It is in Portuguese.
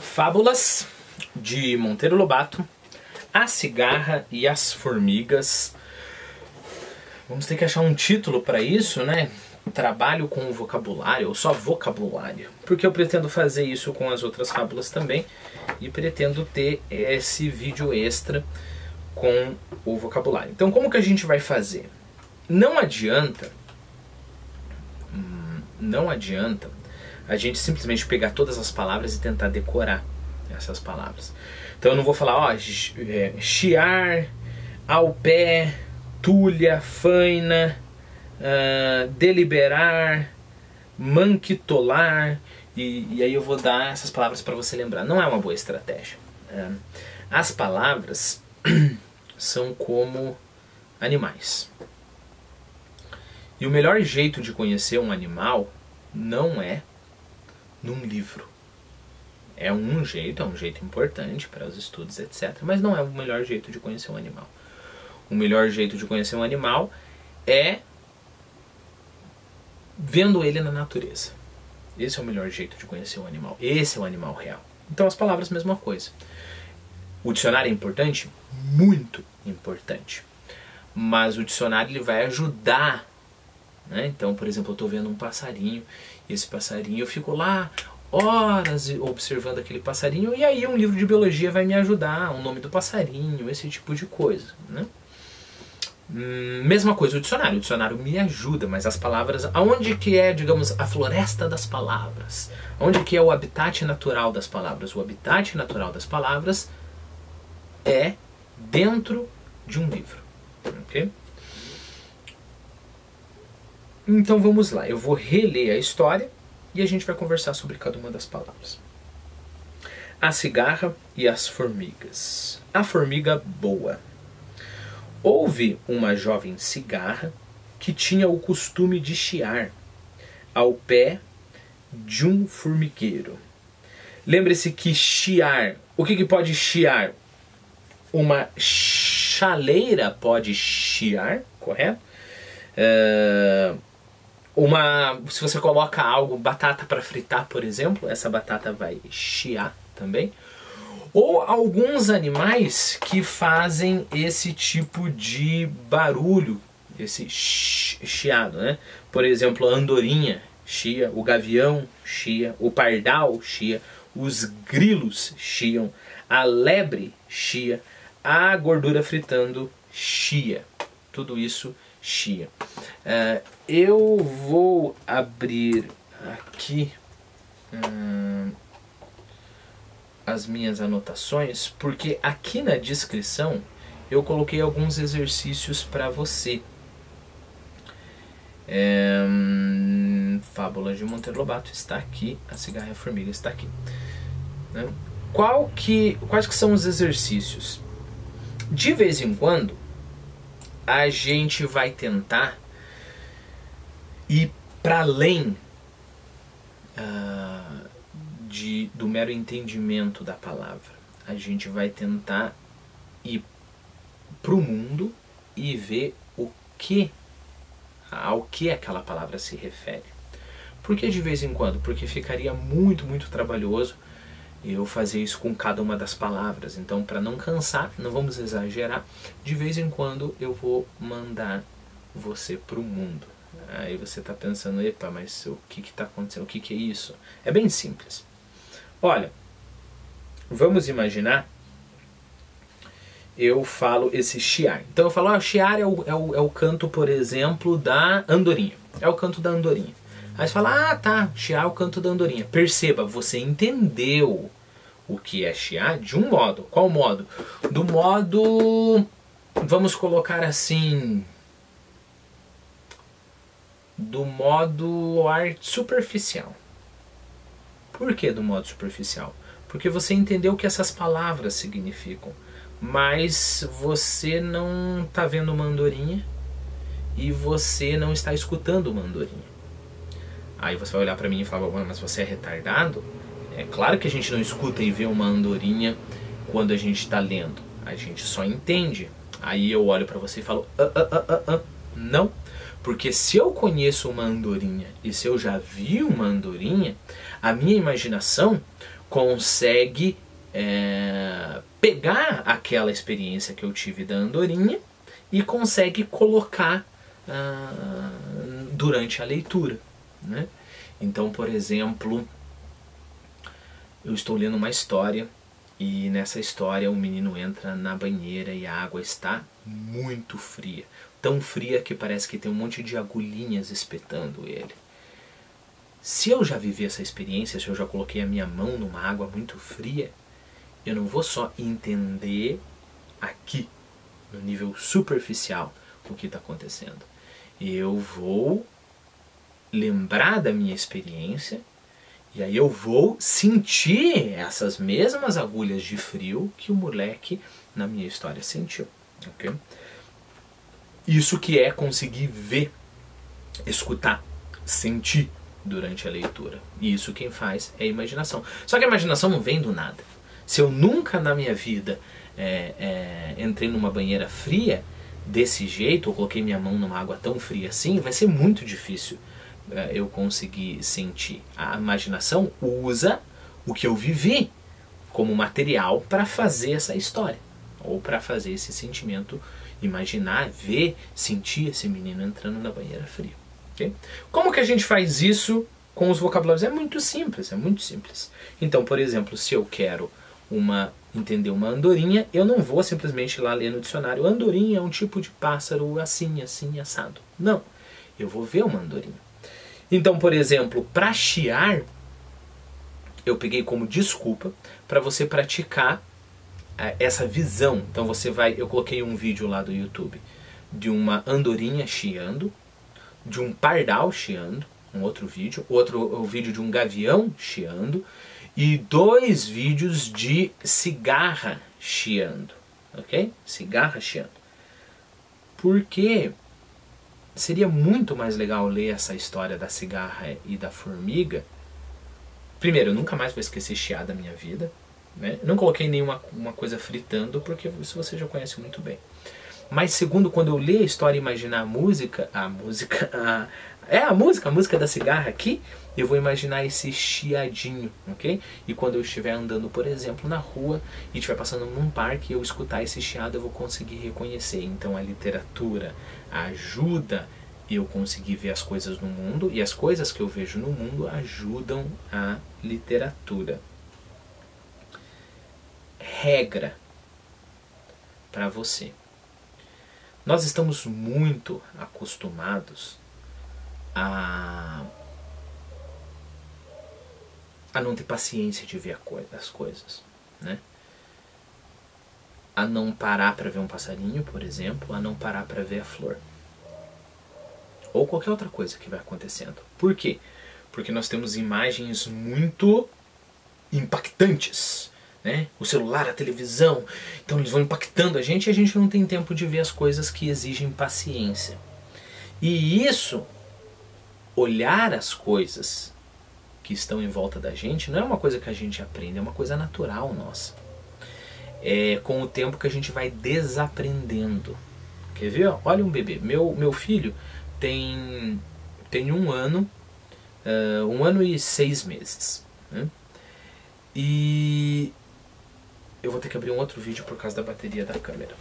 Fábulas de Monteiro Lobato, A Cigarra e as Formigas. Vamos ter que achar um título para isso, né? Trabalho com o vocabulário, ou só vocabulário. Porque eu pretendo fazer isso com as outras fábulas também. E pretendo ter esse vídeo extra com o vocabulário. Então como que a gente vai fazer? Não adianta a gente simplesmente pegar todas as palavras e tentar decorar essas palavras. Então eu não vou falar, ó, chiar, ao pé, tulha, faina, deliberar, manquitolar, e aí eu vou dar essas palavras para você lembrar. Não é uma boa estratégia. As palavras são como animais. E o melhor jeito de conhecer um animal não é num livro. É um jeito importante para os estudos, etc. Mas não é o melhor jeito de conhecer um animal. O melhor jeito de conhecer um animal é vendo ele na natureza. Esse é o melhor jeito de conhecer um animal. Esse é o animal real. Então as palavras, mesma coisa. O dicionário é importante? Muito importante. Mas o dicionário ele vai ajudar, né? Então, por exemplo, eu estou vendo um passarinho, e esse passarinho eu fico lá horas observando aquele passarinho, e aí um livro de biologia vai me ajudar, o nome do passarinho, esse tipo de coisa, né? Mesma coisa o dicionário me ajuda, mas as palavras, aonde que é, digamos, a floresta das palavras? Onde que é o habitat natural das palavras? O habitat natural das palavras é dentro de um livro, ok? Então vamos lá, eu vou reler a história e a gente vai conversar sobre cada uma das palavras. A cigarra e as formigas. A formiga boa. Houve uma jovem cigarra que tinha o costume de chiar ao pé de um formigueiro. Lembre-se que chiar, o que pode chiar? Uma chaleira pode chiar, correto? Se você coloca algo, batata para fritar, por exemplo, essa batata vai chiar também. Ou alguns animais que fazem esse tipo de barulho, esse chiado, né? Por exemplo, a andorinha chia, o gavião chia, o pardal chia, os grilos chiam, a lebre chia, a gordura fritando chia. Tudo isso chia. Eu vou abrir aqui as minhas anotações, porque aqui na descrição eu coloquei alguns exercícios para você. Fábula de Monteiro Lobato está aqui, A Cigarra e a Formiga está aqui, né? Quais que são os exercícios? De vez em quando a gente vai tentar ir para além do mero entendimento da palavra. A gente vai tentar ir para o mundo e ver ao que aquela palavra se refere. Por que de vez em quando? Porque ficaria muito, muito trabalhoso eu fazer isso com cada uma das palavras. Então, para não cansar, não vamos exagerar, de vez em quando eu vou mandar você para o mundo. Aí você está pensando, epa, mas o que está acontecendo? O que é isso? É bem simples. Olha, vamos imaginar, eu falo esse chiar. Então eu falo, chiar é o canto, por exemplo, da andorinha. É o canto da andorinha. Aí você fala, tá, chiar é o canto da andorinha. Perceba, você entendeu o que é chiar de um modo. Qual modo? Do modo, vamos colocar assim, do modo superficial. Por que do modo superficial? Porque você entendeu o que essas palavras significam, mas você não está vendo uma andorinha e você não está escutando uma andorinha. Aí você vai olhar para mim e falar, mas você é retardado? É claro que a gente não escuta e vê uma andorinha quando a gente está lendo. A gente só entende. Aí eu olho para você e falo, não. Porque se eu conheço uma andorinha e se eu já vi uma andorinha, a minha imaginação consegue pegar aquela experiência que eu tive da andorinha e consegue colocar durante a leitura, né? Então, por exemplo, eu estou lendo uma história e nessa história o menino entra na banheira e a água está muito fria. Tão fria que parece que tem um monte de agulhinhas espetando ele. Se eu já vivi essa experiência, se eu já coloquei a minha mão numa água muito fria, eu não vou só entender aqui, no nível superficial, o que está acontecendo. Eu vou lembrar da minha experiência e aí eu vou sentir essas mesmas agulhas de frio que o moleque na minha história sentiu. Okay? Isso que é conseguir ver, escutar, sentir durante a leitura. E isso quem faz é a imaginação. Só que a imaginação não vem do nada. Se eu nunca na minha vida entrei numa banheira fria desse jeito, ou coloquei minha mão numa água tão fria assim, vai ser muito difícil eu conseguir sentir. A imaginação usa o que eu vivi como material para fazer essa história, ou para fazer esse sentimento, imaginar, ver, sentir esse menino entrando na banheira fria. Okay? Como que a gente faz isso com os vocabulários? É muito simples, é muito simples. Então, por exemplo, se eu quero entender uma andorinha, eu não vou simplesmente ir lá ler no dicionário, andorinha é um tipo de pássaro assim, assim, assado. Não, eu vou ver uma andorinha. Então, por exemplo, para chiar, eu peguei como desculpa para você praticar essa visão. Então eu coloquei um vídeo lá do YouTube de uma andorinha chiando, de um pardal chiando, um outro vídeo, o vídeo de um gavião chiando e 2 vídeos de cigarra chiando, ok? Cigarra chiando. Porque seria muito mais legal ler essa história da cigarra e da formiga. Primeiro, eu nunca mais vou esquecer chiar da minha vida, né? Não coloquei nenhuma coisa fritando, porque isso você já conhece muito bem. Mas segundo, quando eu ler a história e imaginar a música da cigarra aqui, eu vou imaginar esse chiadinho, ok? E quando eu estiver andando, por exemplo, na rua e estiver passando num parque e eu escutar esse chiado, eu vou conseguir reconhecer. Então a literatura ajuda eu conseguir ver as coisas no mundo, e as coisas que eu vejo no mundo ajudam a literatura. Regra para você. Nós estamos muito acostumados a não ter paciência de ver as coisas, né? A não parar para ver um passarinho, por exemplo, a não parar para ver a flor. Ou qualquer outra coisa que vai acontecendo. Por quê? Porque nós temos imagens muito impactantes, né? O celular, a televisão, então eles vão impactando a gente e a gente não tem tempo de ver as coisas que exigem paciência. E isso, olhar as coisas que estão em volta da gente, não é uma coisa que a gente aprende, é uma coisa natural nossa. É com o tempo que a gente vai desaprendendo. Quer ver? Olha um bebê. Meu filho tem 1 ano, 1 ano e 6 meses. Né? E eu vou ter que abrir um outro vídeo por causa da bateria da câmera.